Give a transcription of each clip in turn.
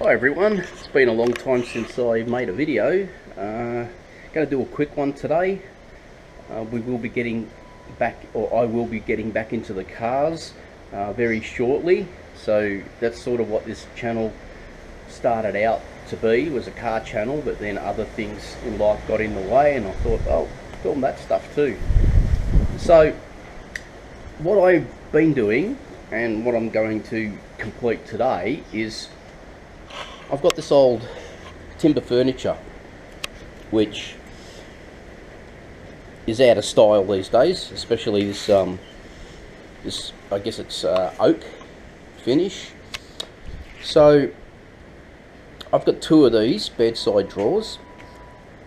Hi everyone, it's been a long time since I made a video. Going to do a quick one today. We will be getting back, or I will be getting back into the cars very shortly. So that's sort of what this channel started out to be, was a car channel, but then other things in life got in the way and I thought, oh, film that stuff too. So what I've been doing and what I'm going to complete today is I've got this old timber furniture which is out of style these days, especially this this, I guess it's oak finish. So I've got two of these bedside drawers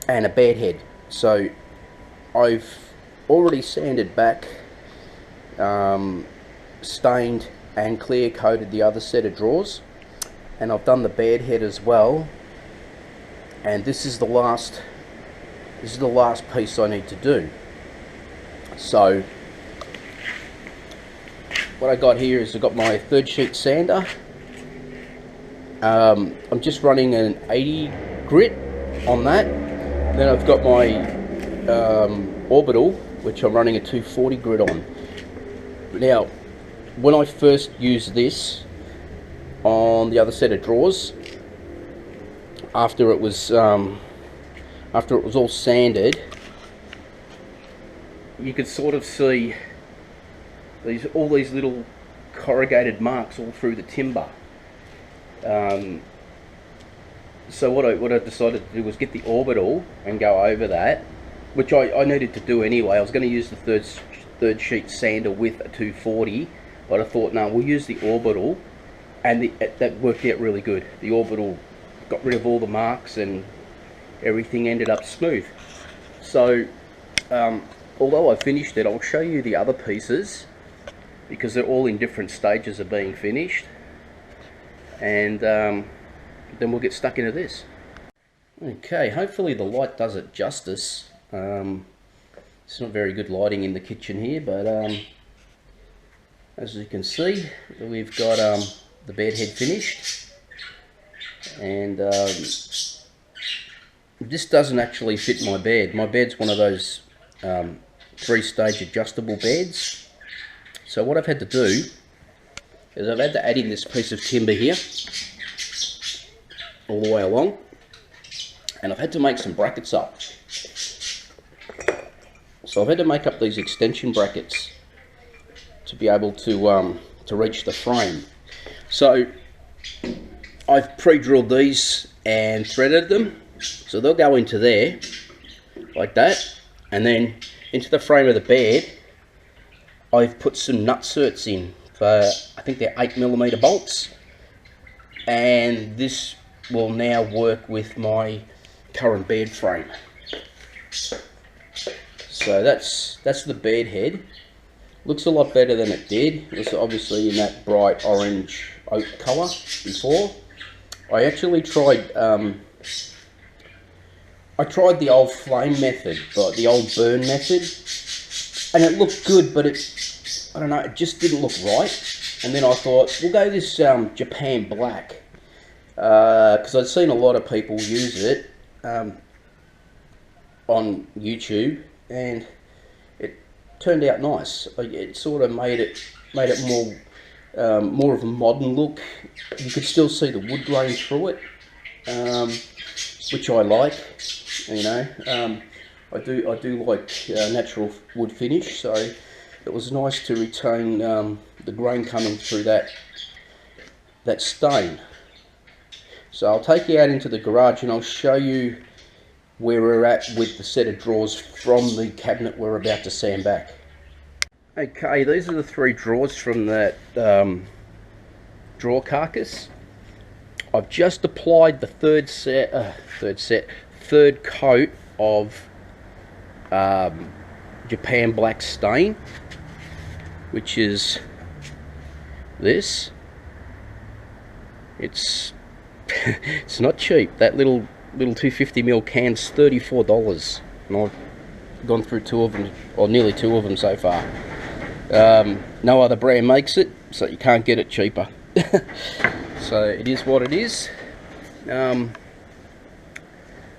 and a bed head. So I've already sanded back, stained and clear coated the other set of drawers, and I've done the bed head as well, and this is the last piece I need to do. So what I got here is I've got my third sheet sander. I'm just running an 80 grit on that. Then I've got my orbital, which I'm running a 240 grit on. Now when I first used this on the other set of drawers, after it was all sanded, you could sort of see all these little corrugated marks all through the timber. So what I decided to do was get the orbital and go over that, which I needed to do anyway. I was going to use the third sheet sander with a 240, but I thought, no, we'll use the orbital. And that worked out really good. The orbital got rid of all the marks and everything ended up smooth. So although I finished it, I'll show you the other pieces because they're all in different stages of being finished. And then we'll get stuck into this. Okay, hopefully the light does it justice. It's not very good lighting in the kitchen here, but as you can see, we've got the bed head finished, and this doesn't actually fit my bed. My bed's one of those 3-stage adjustable beds. So what I've had to do is I've had to add in this piece of timber here all the way along, and I've had to make some brackets up. So I've had to make up these extension brackets to be able to reach the frame. So I've pre-drilled these and threaded them, so they'll go into there like that, and then into the frame of the bed I've put some nutserts in for, I think they're 8mm bolts, and this will now work with my current bed frame. So that's the bed head. Looks a lot better than it did. It was obviously in that bright orange oak colour before. I actually tried the old flame method, but the old burn method, and it looked good, but I don't know, it just didn't look right. And then I thought, we'll go this Japan Black, because I'd seen a lot of people use it on YouTube, and it turned out nice. It sort of made it more of a modern look. You could still see the wood grain through it, which I like. You know, I do like natural wood finish, so it was nice to retain the grain coming through that stain. So I'll take you out into the garage and I'll show you where we're at with the set of drawers from the cabinet we're about to sand back. Okay, these are the 3 drawers from that drawer carcass. I've just applied the third coat of Japan Black stain, which is this. It's it's not cheap. That little 250ml can's $34, and I've gone through 2 of them, or nearly 2 of them so far. No other brand makes it, so you can't get it cheaper. So it is what it is.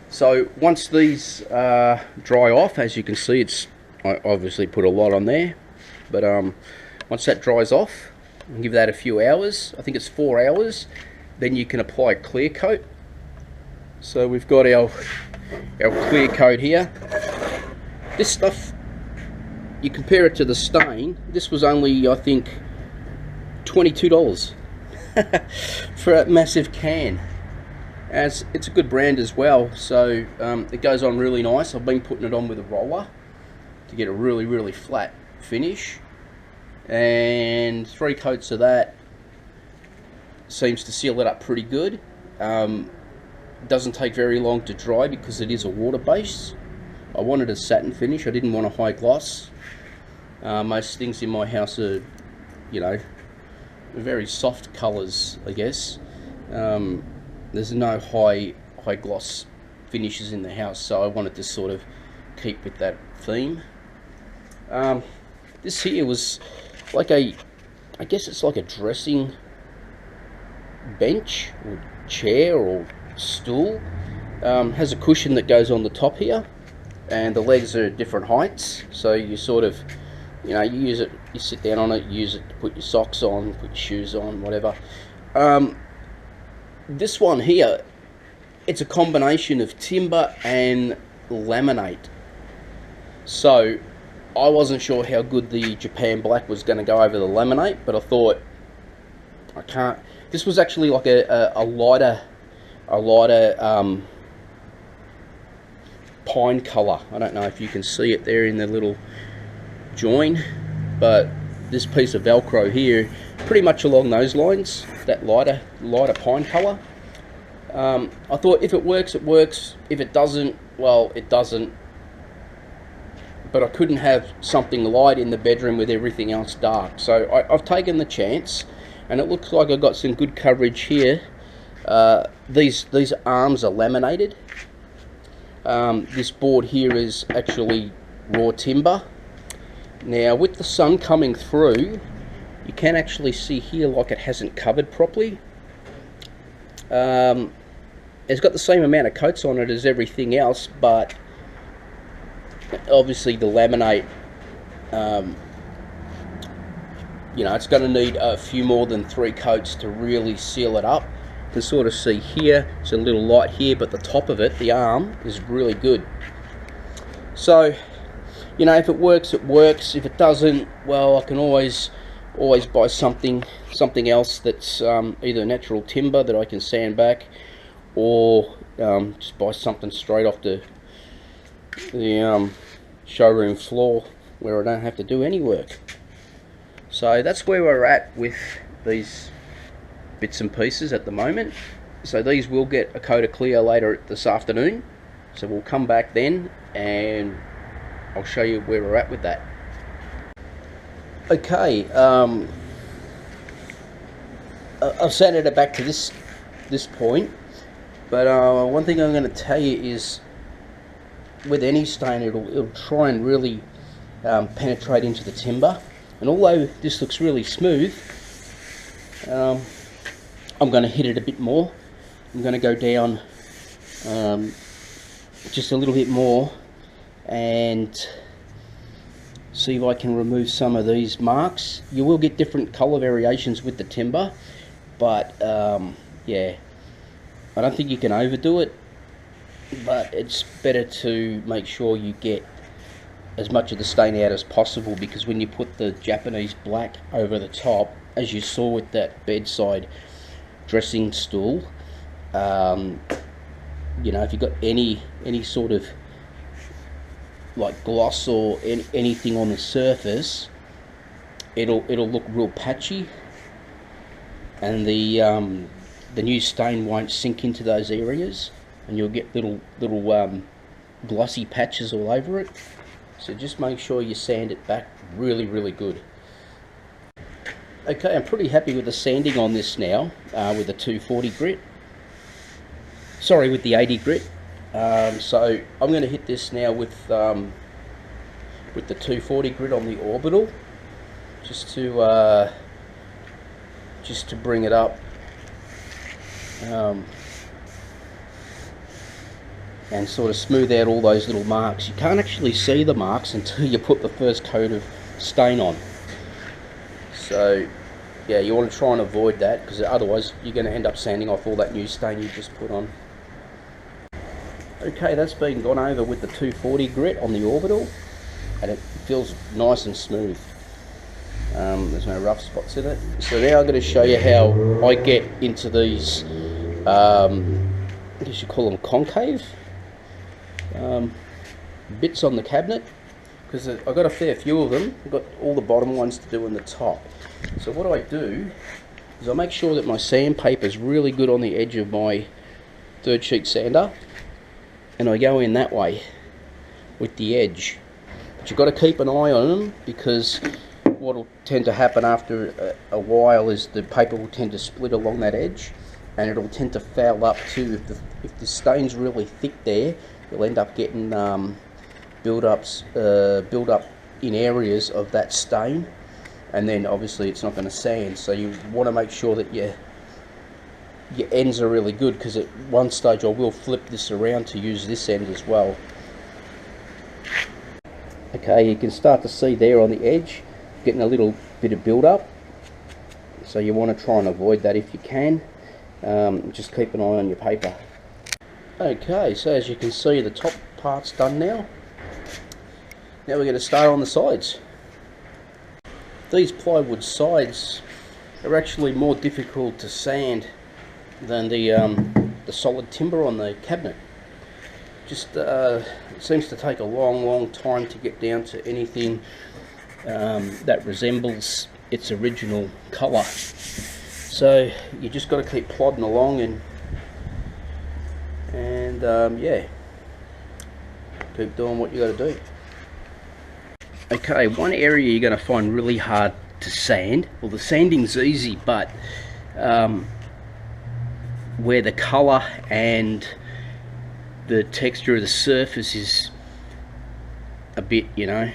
So once these dry off, as you can see, I obviously put a lot on there, but once that dries off, and give that a few hours, I think it's 4 hours, then you can apply a clear coat. So we've got our clear coat here. This stuff, you compare it to the stain, this was only, I think, $22 for a massive can. As it's a good brand as well, so it goes on really nice. I've been putting it on with a roller to get a really flat finish, and 3 coats of that seems to seal it up pretty good. It doesn't take very long to dry because it is a water base. I wanted a satin finish, I didn't want a high gloss. Most things in my house are, you know, very soft colours, I guess. There's no high gloss finishes in the house, so I wanted to sort of keep with that theme. This here was like I guess it's like a dressing bench or chair or stool. Has a cushion that goes on the top here, and the legs are different heights, so you sort of, you know, you use it, you sit down on it, use it to put your socks on, put your shoes on, whatever. This one here, it's a combination of timber and laminate. So I wasn't sure how good the Japan Black was going to go over the laminate, but I thought, I can't. This was actually like a lighter pine colour. I don't know if you can see it there in the little join, but this piece of Velcro here, pretty much along those lines, that lighter pine colour. I thought if it works, it works. If it doesn't, well, it doesn't. But I couldn't have something light in the bedroom with everything else dark. So I've taken the chance, and it looks like I've got some good coverage here. These arms are laminated. This board here is actually raw timber. Now with the sun coming through, you can actually see here like it hasn't covered properly. It's got the same amount of coats on it as everything else, but obviously the laminate, you know, it's going to need a few more than 3 coats to really seal it up. You can sort of see here, it's a little light here, but the top of it, the arm, is really good. So, you know, if it works, it works. If it doesn't, well, I can always buy something else that's either natural timber that I can sand back, or just buy something straight off the showroom floor where I don't have to do any work. So that's where we're at with these bits and pieces at the moment. So these will get a coat of clear later this afternoon, so we'll come back then and I'll show you where we're at with that. Okay, I've sanded it back to this point, but one thing I'm going to tell you is, with any stain, it'll try and really penetrate into the timber. And although this looks really smooth, I'm going to hit it a bit more. I'm going to go down just a little bit more and see if I can remove some of these marks. You will get different color variations with the timber, but yeah, I don't think you can overdo it, but it's better to make sure you get as much of the stain out as possible, because when you put the Japanese Black over the top, as you saw with that bedside dressing stool, you know, if you've got any sort of like gloss or anything on the surface, it'll look real patchy, and the new stain won't sink into those areas, and you'll get little glossy patches all over it. So just make sure you sand it back really good. Okay, I'm pretty happy with the sanding on this now, with the 240 grit. Sorry, with the 80 grit. So I'm going to hit this now with the 240 grit on the orbital, just to bring it up and sort of smooth out all those little marks. You can't actually see the marks until you put the first coat of stain on. So yeah, you want to try and avoid that, because otherwise you're going to end up sanding off all that new stain you just put on. Okay, that's been gone over with the 240 grit on the orbital, and it feels nice and smooth. There's no rough spots in it. So now I'm going to show you how I get into these, I guess you call them concave bits on the cabinet, because I've got a fair few of them. I've got all the bottom ones to do in the top. So what I do is I make sure that my sandpaper is really good on the edge of my third sheet sander, and I go in that way with the edge. But you've got to keep an eye on them, because what will tend to happen after a while is the paper will tend to split along that edge, and it'll tend to foul up too. If the stain's really thick there, you'll end up getting build up in areas of that stain, and then obviously it's not going to sand. So you want to make sure that your ends are really good, because at one stage I will flip this around to use this end as well. Okay, you can start to see there on the edge getting a little bit of build up, so you want to try and avoid that if you can. Just keep an eye on your paper. Okay, so as you can see, the top part's done now. Now we're going to start on the sides. These plywood sides are actually more difficult to sand than the solid timber on the cabinet. Just it seems to take a long time to get down to anything that resembles its original colour. So you just got to keep plodding along and yeah, keep doing what you got to do. Okay, one area you're going to find really hard to sand, well, the sanding's easy, but where the colour and the texture of the surface is a bit, you know,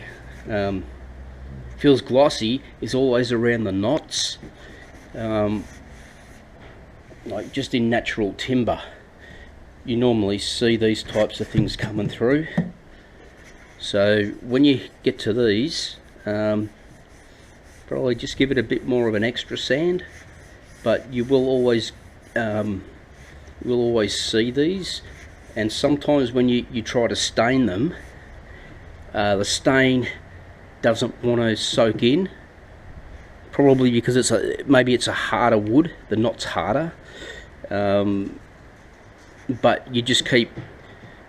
feels glossy, is always around the knots. Like just in natural timber, you normally see these types of things coming through. So when you get to these, probably just give it a bit more of an extra sand, but you will always see these. And sometimes when you try to stain them, the stain doesn't want to soak in, probably because maybe it's a harder wood, the knot's harder. But you just keep,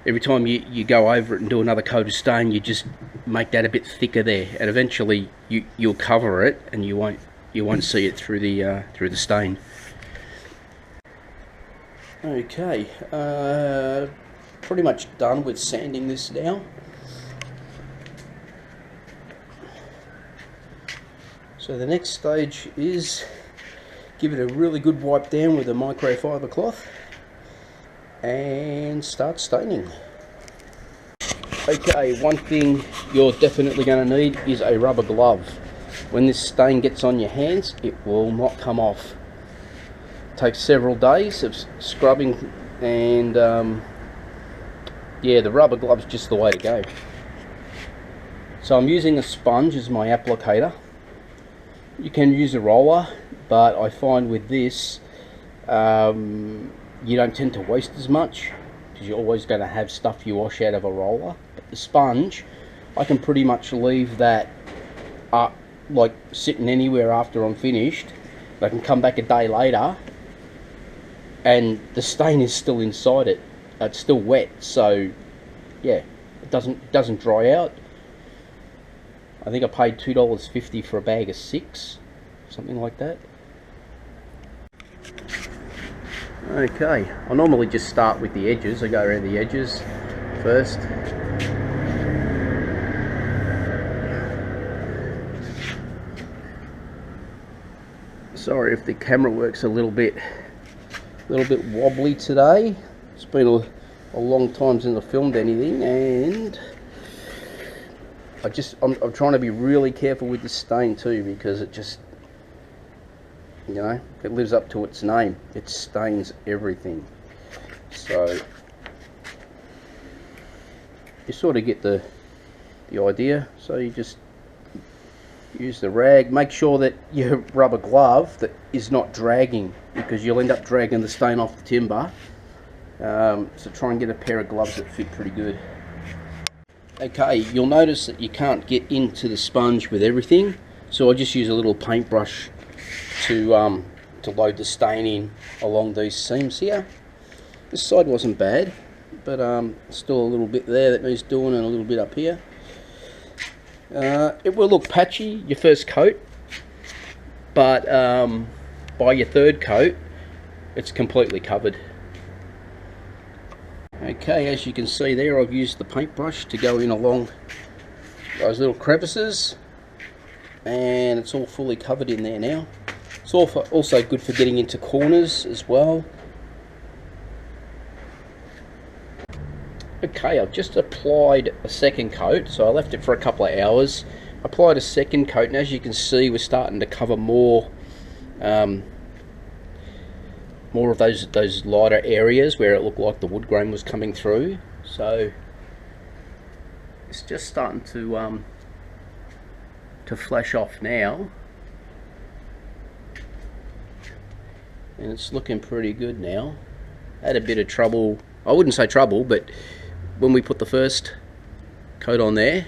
every time you go over it and do another coat of stain, you just make that a bit thicker there, and eventually you'll cover it and you won't see it through the stain. Okay, pretty much done with sanding this now. So the next stage is give it a really good wipe down with a microfiber cloth and start staining. Okay, one thing you're definitely going to need is a rubber glove. When this stain gets on your hands, it will not come off. It takes several days of scrubbing, and yeah, the rubber glove's just the way to go. So I'm using a sponge as my applicator. You can use a roller, but I find with this you don't tend to waste as much, because you're always going to have stuff you wash out of a roller. But the sponge, I can pretty much leave that up, like sitting anywhere after I'm finished. I can come back a day later and the stain is still inside it. It's still wet, so yeah, it doesn't dry out. I think I paid $2.50 for a bag of 6, something like that. Okay, I normally just start with the edges. I go around the edges first. Sorry if the camera works a little bit wobbly today. It's been a long time since I filmed anything, and I'm trying to be really careful with the stain too, because it just, you know, it lives up to its name. It stains everything. So you sort of get the idea. So you just use the rag. Make sure that your rubber glove that is not dragging, because you'll end up dragging the stain off the timber. So try and get a pair of gloves that fit pretty good. Okay, you'll notice that you can't get into the sponge with everything, so I just use a little paintbrush to load the stain in along these seams here. This side wasn't bad, but still a little bit there that needs doing, and a little bit up here. It will look patchy your first coat, but by your third coat it's completely covered. Okay, as you can see there, I've used the paintbrush to go in along those little crevices, and it's all fully covered in there now. It's also good for getting into corners as well. Okay, I've just applied a second coat, so I left it for a couple of hours. Applied a second coat, and as you can see, we're starting to cover more of those lighter areas where it looked like the wood grain was coming through. So it's just starting to flash off now, and it's looking pretty good now. Had a bit of trouble, I wouldn't say trouble, but when we put the first coat on there,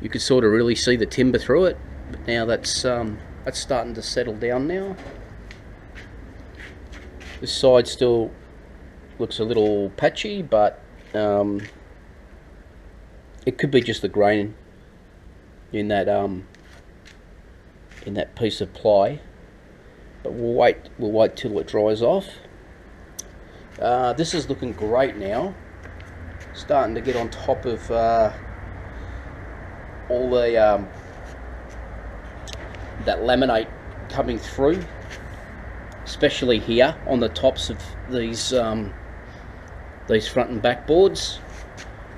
you could sort of really see the timber through it, but now that's starting to settle down now. This side still looks a little patchy, but it could be just the grain in that piece of ply. But we'll wait till it dries off. This is looking great now. Starting to get on top of all the that laminate coming through, especially here on the tops of these front and back boards.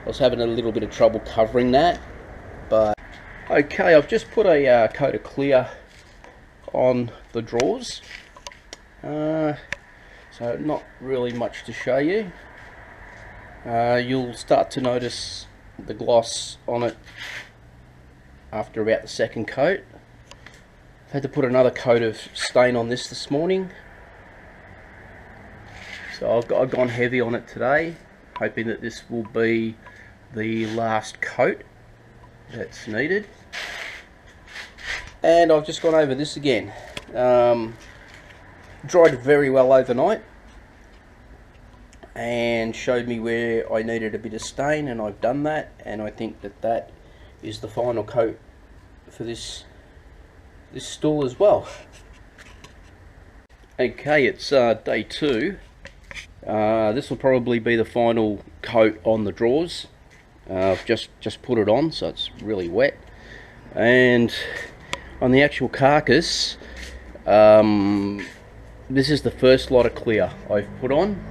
I was having a little bit of trouble covering that, but okay, I've just put a coat of clear on the drawers, so not really much to show you. You'll start to notice the gloss on it after about the second coat. I've had to put another coat of stain on this morning, so I've gone heavy on it today, hoping that this will be the last coat that's needed. And I've just gone over this again. Dried very well overnight and showed me where I needed a bit of stain, and I've done that, and I think that is the final coat for this stool as well. Okay, it's day 2. This will probably be the final coat on the drawers. I've just put it on, so it's really wet. And on the actual carcass, this is the first lot of clear I've put on.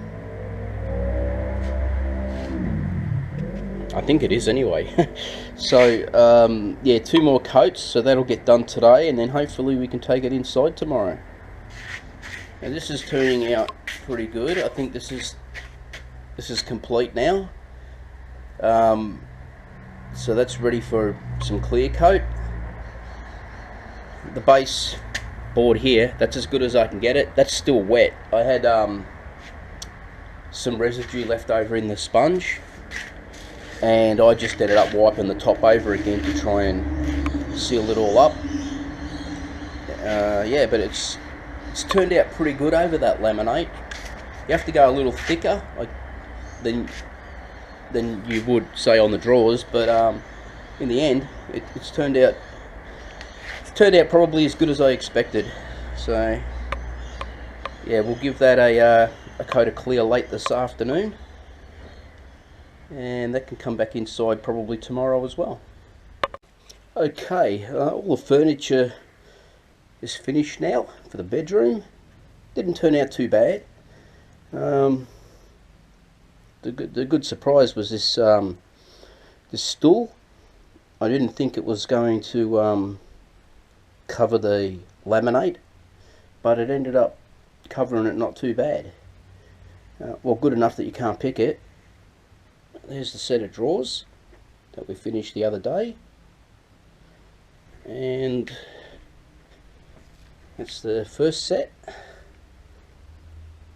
I think it is anyway. So yeah, 2 more coats, so that'll get done today, and then hopefully we can take it inside tomorrow. And this is turning out pretty good. I think this is complete now. So that's ready for some clear coat. The base board here, that's as good as I can get it. That's still wet. I had some residue left over in the sponge, and I just ended up wiping the top over again to try and seal it all up. Yeah, but it's turned out pretty good over that laminate. You have to go a little thicker than you would say on the drawers, but in the end it's turned out probably as good as I expected. So yeah, we'll give that a coat of clear late this afternoon, and that can come back inside probably tomorrow as well. Okay, all the furniture is finished now for the bedroom. Didn't turn out too bad. The good surprise was this this stool. I didn't think it was going to cover the laminate, but it ended up covering it not too bad. Well, good enough that you can't pick it. There's the set of drawers. that we finished the other day. And that's the first set.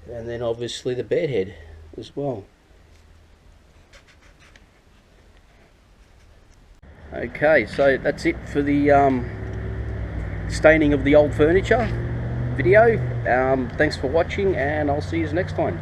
And then obviously the bed head as well. Okay, so that's it for the staining of the old furniture video. Thanks for watching, and I'll see you next time.